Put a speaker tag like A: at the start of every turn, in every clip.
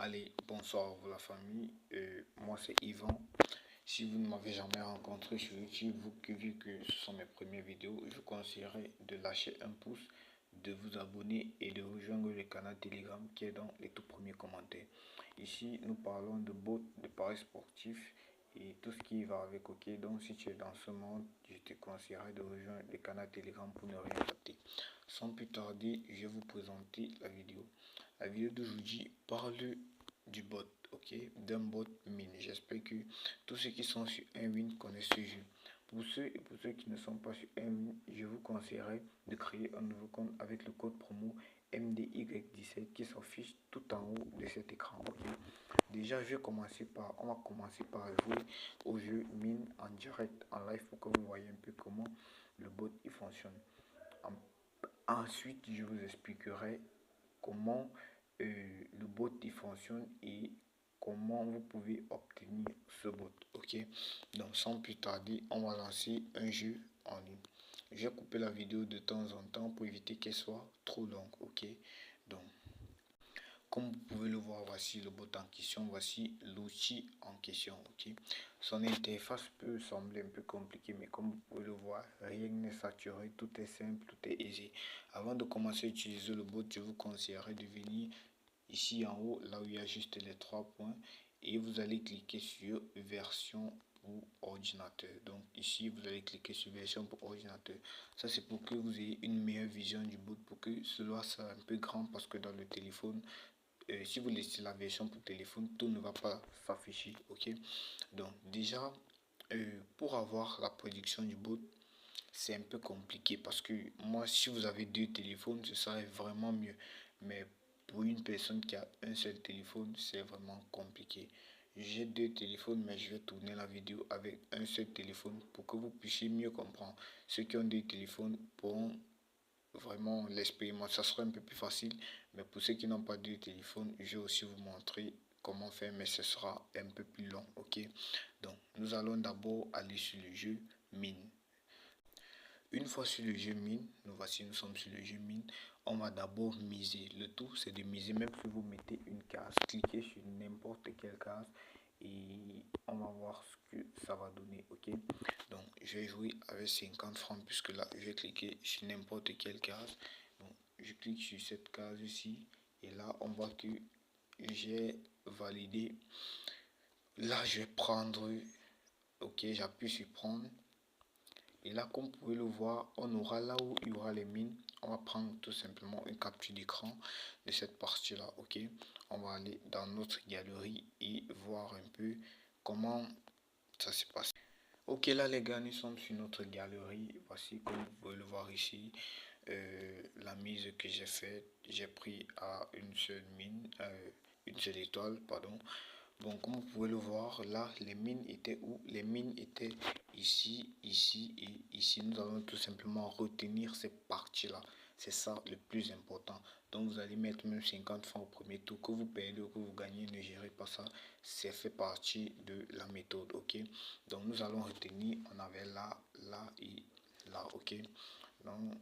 A: Allez, bonsoir la famille. Moi c'est Yvan. Si vous ne m'avez jamais rencontré sur YouTube, vu que ce sont mes premières vidéos, je vous conseillerais de lâcher un pouce, de vous abonner et de rejoindre le canal Telegram qui est dans les tout premiers commentaires. Ici, nous parlons de bots, de paris sportifs et tout ce qui va avec. Ok, donc si tu es dans ce monde, je te conseillerais de rejoindre le canal Telegram pour ne rien rater. Sans plus tarder, je vais vous présenter la vidéo. La vidéo d'aujourd'hui parle du bot, ok, d'un bot mine. J'espère que tous ceux qui sont sur un win connaissent ce jeu. Pour ceux qui ne sont pas sur un win, je vous conseillerais de créer un nouveau compte avec le code promo MDY17 qui s'affiche tout en haut de cet écran. Ok. Déjà, on va commencer par jouer au jeu mine en direct, en live pour que vous voyez un peu comment le bot il fonctionne. Ensuite, je vous expliquerai comment le bot il fonctionne et comment vous pouvez obtenir ce bot. Ok, donc sans plus tarder, on va lancer un jeu en ligne. Je vais couper la vidéo de temps en temps pour éviter qu'elle soit trop longue. Ok, donc comme vous pouvez le voir, voici le bot en question, voici l'outil en question. Ok, son interface peut sembler un peu compliquée, mais comme vous pouvez le voir, rien n'est saturé, tout est simple, tout est aisé. Avant de commencer à utiliser le bot, je vous conseillerais de venir ici en haut, là où il y a juste les trois points, et vous allez cliquer sur version pour ordinateur. Donc ici vous allez cliquer sur version pour ordinateur. Ça c'est pour que vous ayez une meilleure vision du bot, pour que cela soit un peu grand, parce que dans le téléphone, si vous laissez la version pour téléphone, tout ne va pas s'afficher. Ok, donc déjà pour avoir la prédiction du bot, c'est un peu compliqué, parce que moi, si vous avez deux téléphones, ce serait vraiment mieux, mais pour une personne qui a un seul téléphone, c'est vraiment compliqué. J'ai deux téléphones, mais je vais tourner la vidéo avec un seul téléphone pour que vous puissiez mieux comprendre. Ceux qui ont deux téléphones pourront vraiment l'expérimenter, ça sera un peu plus facile, mais pour ceux qui n'ont pas de téléphone, je vais aussi vous montrer comment faire, mais ce sera un peu plus long. Ok, donc nous allons d'abord aller sur le jeu mine. Une fois sur le jeu mine, nous sommes sur le jeu mine, on va d'abord miser. Le tout c'est de miser, même si vous mettez une case, cliquez sur n'importe quelle case et on va voir ce que ça va donner. Ok, donc je vais jouer avec 50 francs, puisque là je vais cliquer sur n'importe quelle case. Donc je clique sur cette case ici et là on voit que j'ai validé. Là je vais prendre, ok, j'appuie sur prendre. Et là, comme vous pouvez le voir, on aura là où il y aura les mines. On va prendre tout simplement une capture d'écran de cette partie-là. Ok, on va aller dans notre galerie et voir un peu comment ça se passe. Ok, là les gars, nous sommes sur notre galerie. Voici, comme vous pouvez le voir ici, la mise que j'ai faite. J'ai pris à une seule mine, une seule étoile, pardon. Bon, comme vous pouvez le voir, là, les mines étaient où? Les mines étaient ici, ici et ici. Nous allons tout simplement retenir ces parties-là. C'est ça le plus important. Donc, vous allez mettre même 50 francs au premier tour. Que vous perdez ou que vous gagnez, ne gérez pas ça. C'est fait partie de la méthode, ok? Donc, nous allons retenir. On avait là, là et là, ok? Donc,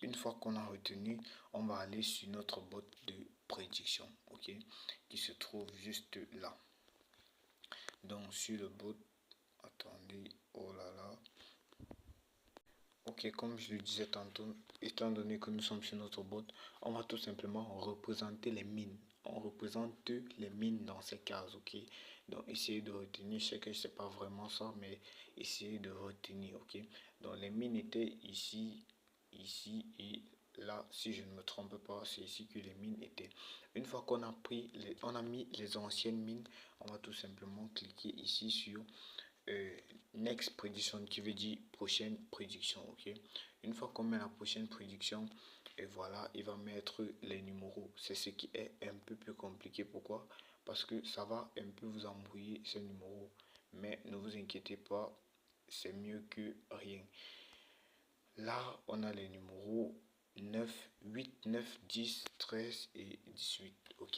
A: une fois qu'on a retenu, on va aller sur notre bot de prédiction, ok, qui se trouve juste là. Donc sur le bot, attendez, oh là là, ok, comme je le disais tantôt, étant donné que nous sommes sur notre bot, on va tout simplement représenter les mines. On représente les mines dans ces cases, ok. Donc essayez de retenir, je sais que c'est pas vraiment ça, mais essayez de retenir, ok. Donc les mines étaient ici, ici et là, si je ne me trompe pas, c'est ici que les mines étaient. Une fois qu'on a pris, on a mis les anciennes mines, on va tout simplement cliquer ici sur next prédiction, qui veut dire prochaine prédiction. Ok, une fois qu'on met la prochaine prédiction, et voilà, il va mettre les numéros. C'est ce qui est un peu plus compliqué. Pourquoi? Parce que ça va un peu vous embrouiller ces numéros, mais ne vous inquiétez pas, c'est mieux que rien. Là on a les numéros 9, 8, 9, 10, 13 et 18. Ok,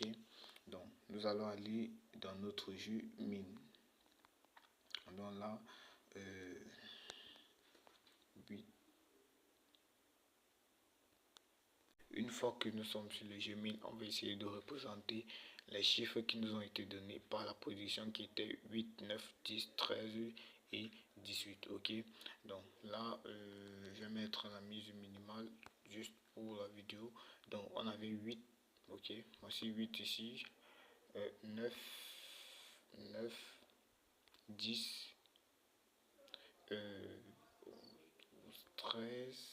A: donc nous allons aller dans notre jeu mine. Donc là, 8. fois que nous sommes sur le Gmail, on va essayer de représenter les chiffres qui nous ont été donnés par la position qui était 8, 9, 10, 13 et 18. Ok, donc là je vais mettre la mise minimale juste pour la vidéo. Donc on avait 8. Ok, voici 8 ici, 9, 9, 10, 13.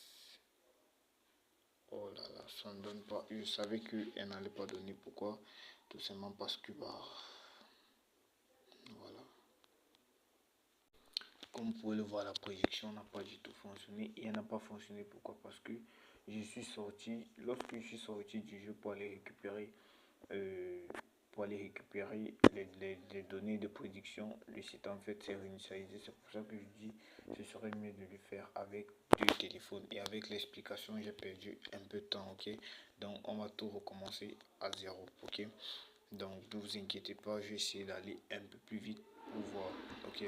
A: Oh là là, ça ne donne pas. Je savais qu'elle n'allait pas donner. Pourquoi? Tout simplement parce que voilà. Comme vous pouvez le voir, la projection n'a pas du tout fonctionné. Et elle n'a pas fonctionné. Pourquoi? Parce que je suis sorti. Lorsque je suis sorti du jeu pour aller récupérer les données de prédiction, le site en fait s'est réinitialisé. C'est pour ça que je dis ce serait mieux de le faire avec deux téléphones. Et avec l'explication, j'ai perdu un peu de temps. Ok, donc on va tout recommencer à zéro. Ok, donc ne vous inquiétez pas, je vais essayer d'aller un peu plus vite pour voir. Ok,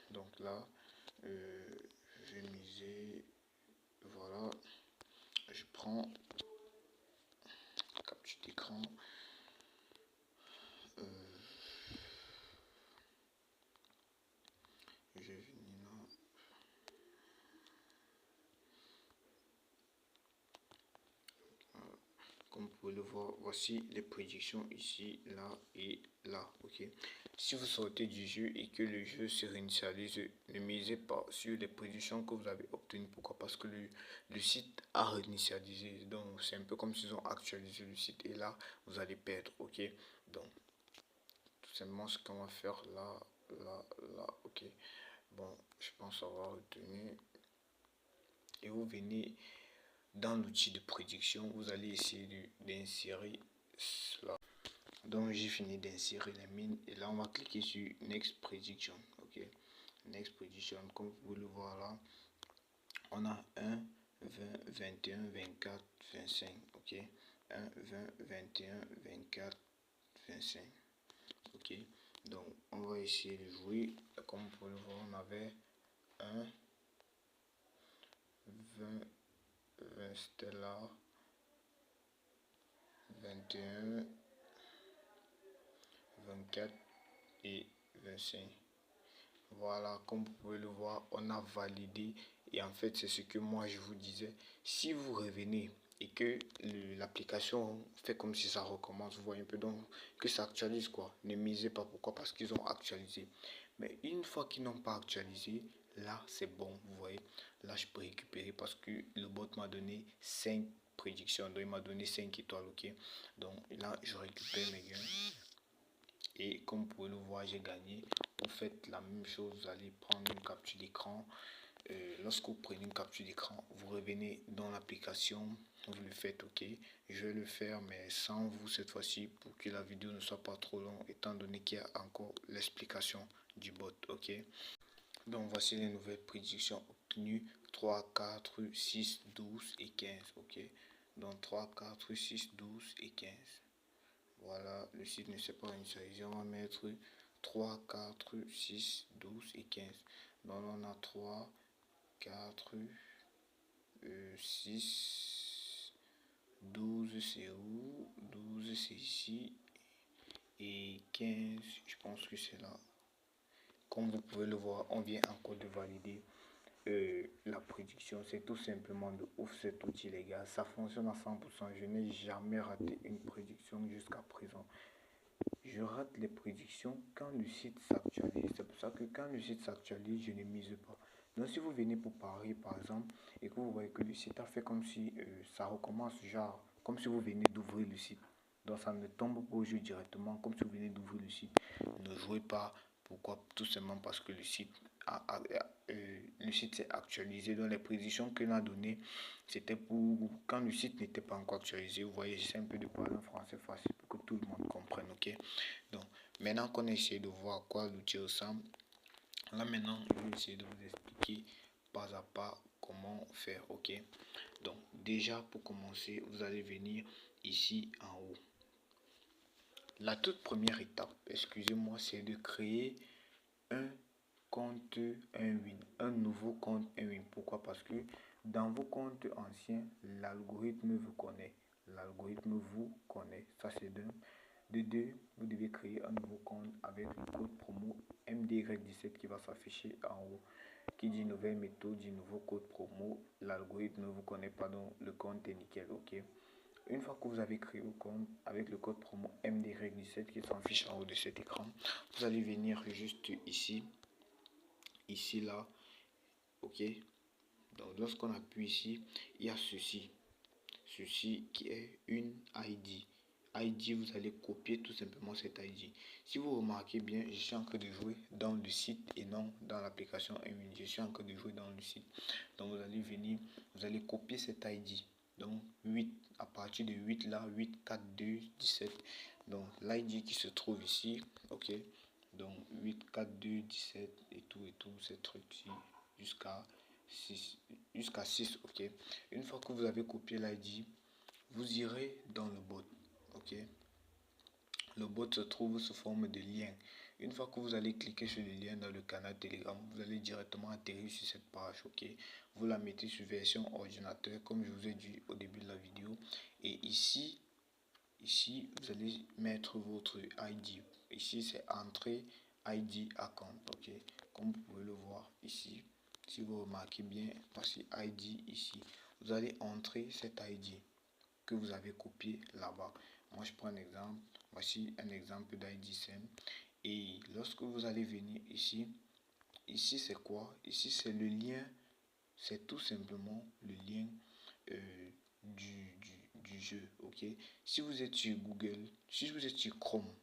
A: donc là je vais miser. Voilà, je prends capture d'écran. Je vais venir là. Comme vous pouvez le voir, voici les prédictions ici, là et là. Ok, si vous sortez du jeu et que le jeu se réinitialise, ne misez pas sur les prédictions que vous avez obtenues. Pourquoi? Parce que le site a réinitialisé. Donc c'est un peu comme s'ils ont actualisé le site et là vous allez perdre. Ok, donc tout simplement ce qu'on va faire là, là. Ok, bon, je pense avoir retenu. Et vous venez dans l'outil de prédiction, vous allez essayer d'insérer cela. Donc j'ai fini d'insérer les mines et là on va cliquer sur Next Prediction. Ok, Next Prediction, comme vous pouvez le voir là, on a 1, 20, 21, 24, 25. Ok, 1, 20, 21, 24, 25. Ok, donc on va essayer de jouer. Comme vous pouvez le voir, on avait 1, 20, 20 Stellar, 21, 24 et 25. Voilà, comme vous pouvez le voir, on a validé. Et en fait, c'est ce que moi je vous disais. Si vous revenez et que l'application fait comme si ça recommence, vous voyez un peu, donc que ça actualise quoi. Ne misez pas. Pourquoi? Parce qu'ils ont actualisé. Mais une fois qu'ils n'ont pas actualisé, là c'est bon, vous voyez. Là je peux récupérer parce que le bot m'a donné 5 prédictions. Donc il m'a donné 5 étoiles, ok. Donc là je récupère mes gains. Et comme vous pouvez le voir, j'ai gagné. Vous faites la même chose, vous allez prendre une capture d'écran. Lorsque vous prenez une capture d'écran, vous revenez dans l'application, vous le faites. Ok, je vais le faire mais sans vous cette fois-ci pour que la vidéo ne soit pas trop longue étant donné qu'il y a encore l'explication du bot. Ok, donc voici les nouvelles prédictions obtenues: 3, 4, 6, 12 et 15. Ok, donc 3, 4, 6, 12 et 15. Voilà, le site ne sait pas initialiser. On va mettre 3, 4, 6, 12 et 15. Donc on a 3, 4, 6, 12 c'est où? 12 c'est ici. Et 15, je pense que c'est là. Comme vous pouvez le voir, on vient encore de valider la prédiction. C'est tout simplement de ouf cet outil les gars. Ça fonctionne à 100%. Je n'ai jamais raté une prédiction jusqu'à présent. Je rate les prédictions quand le site s'actualise. C'est pour ça que quand le site s'actualise, je ne mise pas. Donc si vous venez pour parier par exemple et que vous voyez que le site a fait comme si ça recommence, genre comme si vous venez d'ouvrir le site. Donc ça ne tombe pas au jeu directement comme si vous venez d'ouvrir le site. Ne jouez pas. Pourquoi? Tout simplement parce que le site s'est actualisé. Donc les prédictions qu'il a données, c'était pour quand le site n'était pas encore actualisé. Vous voyez, j'essaie un peu de parler en français facile pour que tout le monde comprenne. Ok, donc maintenant qu'on a essayé de voir à quoi l'outil ressemble, là maintenant je vais essayer de vous expliquer pas à pas comment faire. Ok, donc déjà pour commencer, vous allez venir ici en haut. La toute première étape, excusez-moi, c'est de créer un compte Unwin, un nouveau compte Unwin. Pourquoi? Parce que dans vos comptes anciens, l'algorithme vous connaît. l'algorithme vous connaît. Ça c'est d'un. De deux, vous devez créer un nouveau compte avec le code promo MDY17 qui va s'afficher en haut. Qui dit nouvelle méthode, dit nouveau code promo. L'algorithme vous connaît, pardon, le compte est nickel, ok. Une fois que vous avez créé le compte avec le code promo MDY17 qui s'affiche en haut de cet écran, vous allez venir juste ici, là, ok. Donc lorsqu'on appuie ici, il y a ceci qui est une ID. Vous allez copier tout simplement cette ID. Si vous remarquez bien, je suis en train de jouer dans le site et non dans l'application M1. Je suis en train de jouer dans le site. Donc vous allez venir, vous allez copier cette ID. Donc 8, à partir de 8 là, 8, 4, 2, 17. Donc l'ID qui se trouve ici, ok. Donc 8, 4, 2, 17 et tout, ces trucs-ci jusqu'à 6, ok. Une fois que vous avez copié l'ID, vous irez dans le bot, ok. Le bot se trouve sous forme de lien. Une fois que vous allez cliquer sur le lien dans le canal Telegram, vous allez directement atterrir sur cette page, ok. Vous la mettez sur version ordinateur comme je vous ai dit au début de la vidéo, et ici vous allez mettre votre ID. Ici c'est entrée ID account, ok. Comme vous pouvez le voir ici, si vous remarquez bien, voici ID ici. Vous allez entrer cet ID que vous avez copié là-bas. Moi je prends un exemple. Voici un exemple d'ID SIM. Et lorsque vous allez venir ici c'est quoi? Ici c'est le lien, c'est tout simplement le lien du jeu, ok. Si vous êtes sur Google, si vous êtes sur Chrome,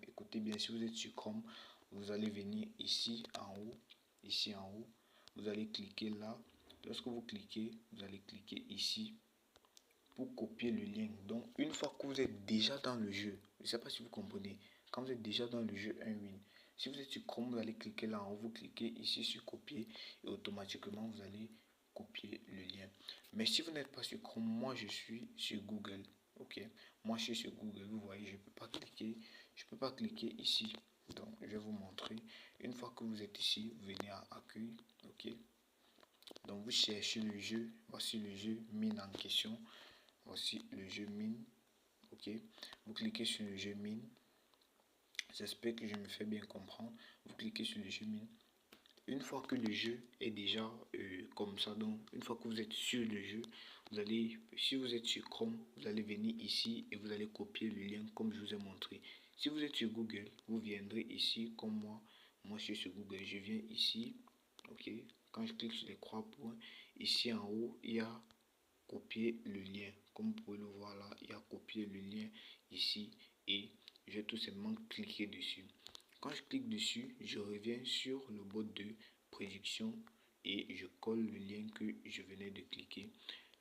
A: écoutez bien, si vous êtes sur Chrome, vous allez venir ici en haut, vous allez cliquer là. Lorsque vous cliquez, vous allez cliquer ici pour copier le lien. Donc une fois que vous êtes déjà dans le jeu, je ne sais pas si vous comprenez, quand vous êtes déjà dans le jeu 1win, si vous êtes sur Chrome, vous allez cliquer là en haut, vous cliquez ici sur copier et automatiquement vous allez copier le lien. Mais si vous n'êtes pas sur Chrome, moi je suis sur Google, ok. Moi je suis sur Google, vous voyez, je peux pas cliquer ici. Donc je vais vous montrer. Une fois que vous êtes ici, vous venez à accueil, ok. Donc vous cherchez le jeu, voici le jeu mine en question. Voici le jeu mine, ok. Vous cliquez sur le jeu mine. J'espère que je me fais bien comprendre. Vous cliquez sur le jeu mine. Une fois que le jeu est déjà comme ça, donc une fois que vous êtes sur le jeu, vous allez, si vous êtes sur Chrome, vous allez venir ici et vous allez copier le lien comme je vous ai montré. Si vous êtes sur Google, vous viendrez ici comme moi. Moi je suis sur Google, je viens ici, ok. Quand je clique sur les trois points, ici en haut, il y a copier le lien. Comme vous pouvez le voir là, il y a copié le lien ici et je vais tout simplement cliquer dessus. Quand je clique dessus, je reviens sur le bot de prédiction et je colle le lien que je venais de cliquer.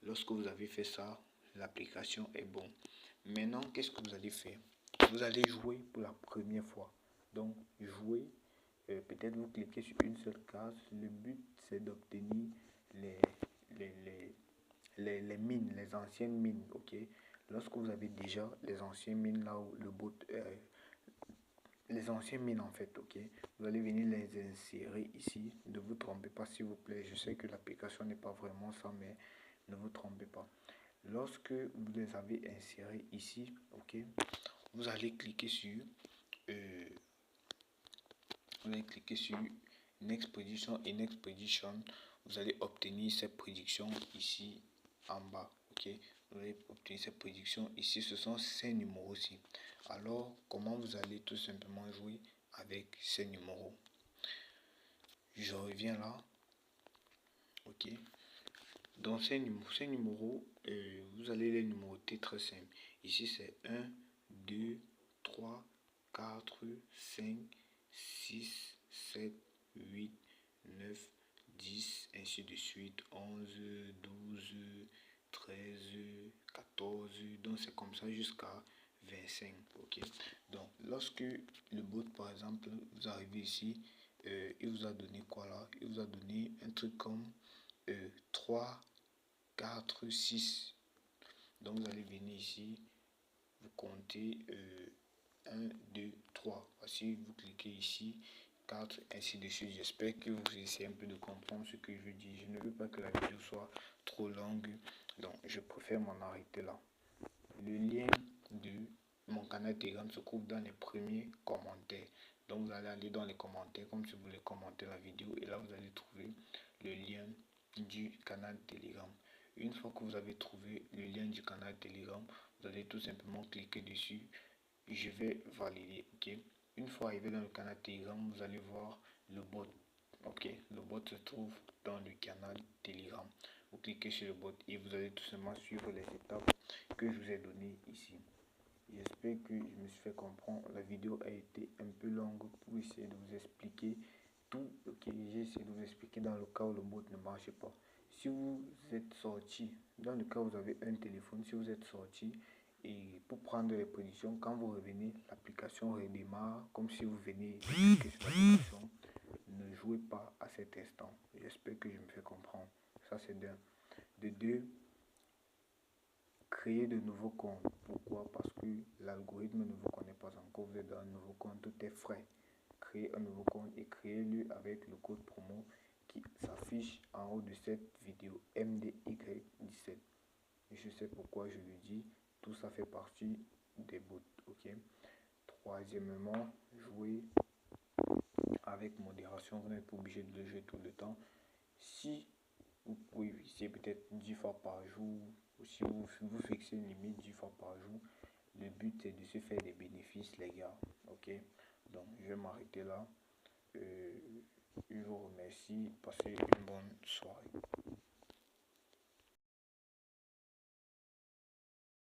A: Lorsque vous avez fait ça, l'application est bon. Maintenant, qu'est-ce que vous allez faire? Vous allez jouer pour la première fois. Donc, jouer, peut-être vous cliquez sur une seule case. Le but, c'est d'obtenir les mines, les anciennes mines, ok. Lorsque vous avez déjà les anciennes mines là où le bot, les anciennes mines en fait, ok. Vous allez venir les insérer ici. Ne vous trompez pas s'il vous plaît. Je sais que l'application n'est pas vraiment ça, mais ne vous trompez pas. Lorsque vous les avez insérés ici, ok, vous allez cliquer sur Next Prediction et Next Prediction. Vous allez obtenir cette prédiction ici en bas, ok. Vous allez obtenir cette prédiction ici, ce sont ces numéros-ci. Alors comment vous allez tout simplement jouer avec ces numéros? Je reviens là, ok. Dans ces numéros, vous allez les numéroter très simple. Ici c'est 1, 2, 3, 4, 5, 6, 7, 8, 9, 10, ainsi de suite, 11, 12, 13, 14, donc c'est comme ça jusqu'à 25, ok. Donc lorsque le bot par exemple, vous arrivez ici, il vous a donné quoi là? Il vous a donné un truc comme 3, 4, 6. Donc vous allez venir ici, vous comptez 1, 2, 3. Voici, vous cliquez ici, 4, ainsi de suite. J'espère que vous essayez un peu de comprendre ce que je dis. Je ne veux pas que la vidéo soit trop longue, donc je préfère m'en arrêter là. le lien de mon canal Telegram se trouve dans les premiers commentaires. Donc vous allez aller dans les commentaires comme si vous voulez commenter la vidéo et là vous allez trouver le lien du canal Telegram. Une fois que vous avez trouvé le lien du canal Telegram, vous allez tout simplement cliquer dessus. Je vais valider, ok. Une fois arrivé dans le canal Telegram, vous allez voir le bot, ok. Le bot se trouve dans le canal Telegram. Vous cliquez sur le bot et vous allez tout simplement suivre les étapes que je vous ai données ici. J'espère que je me suis fait comprendre. La vidéo a été un peu longue pour essayer de vous expliquer tout. Ok, j'ai essayé de vous expliquer dans le cas où le bot ne marche pas. Si vous êtes sorti, dans le cas où vous avez un téléphone, si vous êtes sorti et pour prendre les prédictions, quand vous revenez, l'application redémarre comme si vous venez de cliquer sur l'application. Ne jouez pas à cet instant. J'espère que je me fais comprendre. Ça c'est d'un. De deux, créer de nouveaux comptes. Pourquoi? Parce que l'algorithme ne vous connaît pas encore. Vous êtes dans un nouveau compte, tout est frais. Créez un nouveau compte et créez-le avec le code promo qui s'affiche en haut de cette vidéo, MDY17. Je sais pourquoi je le dis. Tout ça fait partie des bots. Ok. Troisièmement, jouez avec modération. Vous n'êtes pas obligé de le jouer tout le temps. Si vous pouvez fixer peut-être 10 fois par jour, ou si vous fixez une limite 10 fois par jour, le but c'est de se faire des bénéfices, les gars. Ok, donc je vais m'arrêter là. Je vous remercie. Passez une bonne soirée.